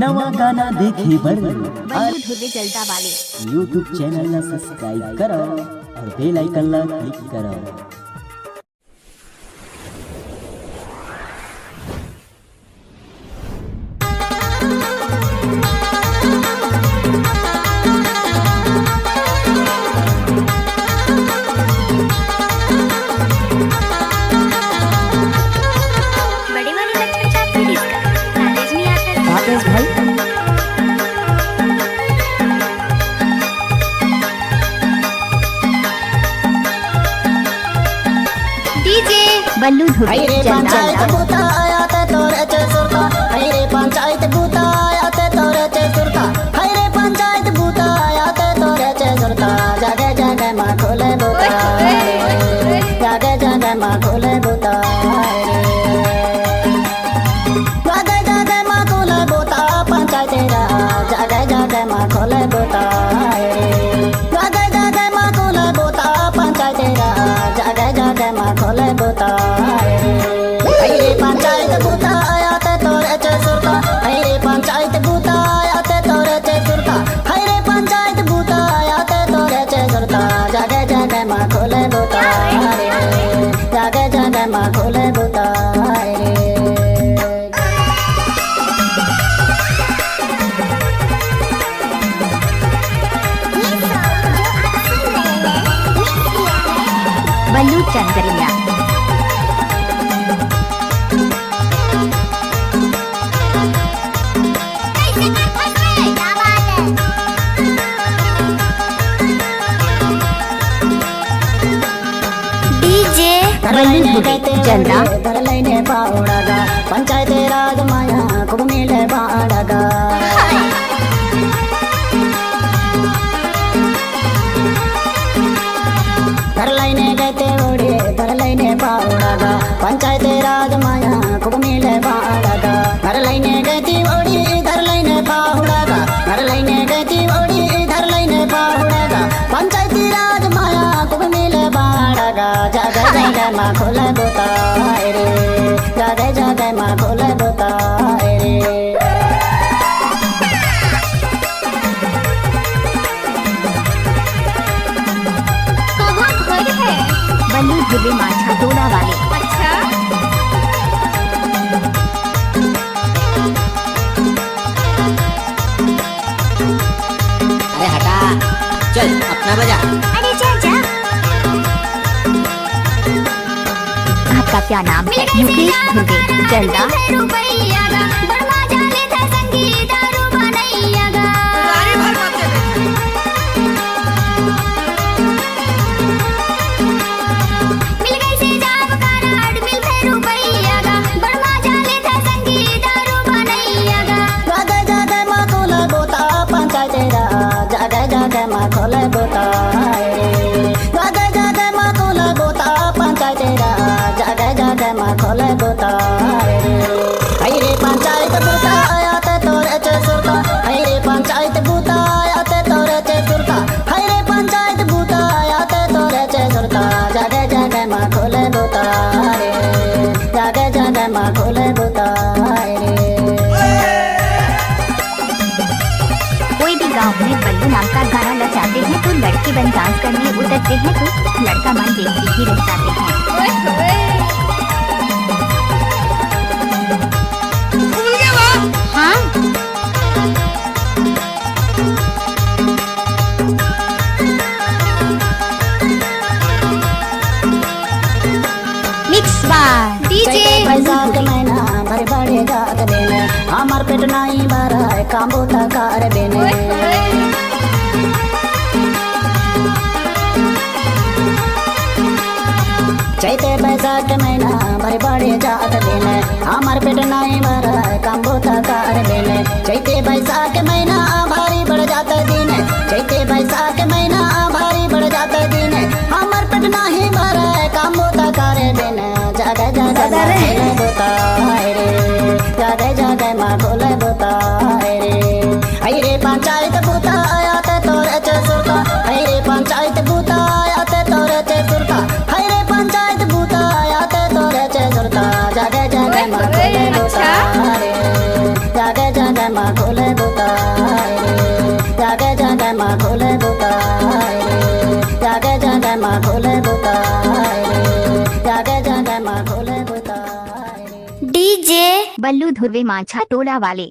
नवा गाना देखे बर जलता वाले यूट्यूब चैनल ला सब्सक्राइब करो और बेल आइकन ला क्लिक करो। बड़े वाले बच्चों चाहते हैं इसका कॉलेज में आता है राकेश भाई डीजे बल्लू धुरी पंचायत बूता आते तोरे चे सुरता हरे पंचायत बूता आते तोरे चे सुरता हरे पंचायत बूता आते तोरे चे सुरता जगे जगे माँ खोले बूता जगे जगे माँ खोले बूता जगे जगे माँ खोले बूता पंचायत जगे जगे माँ खोले बूता जगे जगे माँ खोले बूता पंचायत जगे जगे माँ खोले बूता हरे पंचायत बूता आते तोरे चे सुरता हरे पंचायत बूता आते तोरे चे सुरता हरे पंचायत बूता आते तोरे चे सुरता जगे जगे माँ खोले बूता जगे जगे माँ खोले बूता बल्लू चंद्रिया डीजे बल्लू धुरी जलता धरलैने बाउड़ागा पंचायत राज माया कुमिले बाड़ागा धरलैने गते ओड़े धरलैने बाउड़ागा पंचायत राज माया कुमिले बाड़ागा धरलैने गती ओड़ी धरलैने बाउड़ागा धरलैने गती ओड़ी धरलैने बाउड़ागा पंचायत राज माया कुमिले बाड़ागा जगे जगे माँ खोले बूता रे जगे जगे माँ खोले बूता रे कहाँ घर है बल्लू धुरी माछा टोला वाले अच्छा अरे हटा चल अपना बजा अरे जा जा आपका क्या नाम है मुकेश धुरी जलता जगे जगे माँ खोले बूता जगे जगे माँ खोले बूता पंचायत जगे जगे माँ खोले बूता हरे पंचायत बूता आते तोरे चे सुरता हरे पंचायत बूता आते तोरे चे सुरता हरे पंचायत बूता आते तोरे चे सुरता जगे जगे माँ खोले बूता जगे जगे माँ खोले बूता कोई भी गांव में बल्लू नाम का गाना नचाते हैं तो लड़की बन डांस करने उतरते हैं तो लड़का मन देखते ही रह जाते हैं। हाँ मिक्स बार डीजे पैसा के महीना भर बड़े जात देने हमार पेट नहीं भरा है कामो तकार देने चैते पैसा के महीना भर बड़े जात देने हमार पेट नहीं भरा है कामो तकार देने चैते पैसा के महीना भारी बढ़ जाता दिन चैते पैसा के महीना भारी बढ़ जाता दिन हमार पेट नहीं भरा है कामो तकार देने जगे जगे खोले बूता रे जगे जगे माँ खोले बूता रे हरे पंचायत बूता आते तोरे चे सुरता हरे पंचायत बूता आते तोरे चे सुरता हरे पंचायत बूता आते तोरे चे सुरता जगे जगे माँ खोले बूता रे जगे जगे जगह माँ खोले बुताई रे, जागे जगह माँ खोले बुताई रे, जागे जगह माँ खोले बुताई रे, जागे जगह माँ खोले बुताई रे। डीजे बल्लू धुर्वे माछा टोला वाले।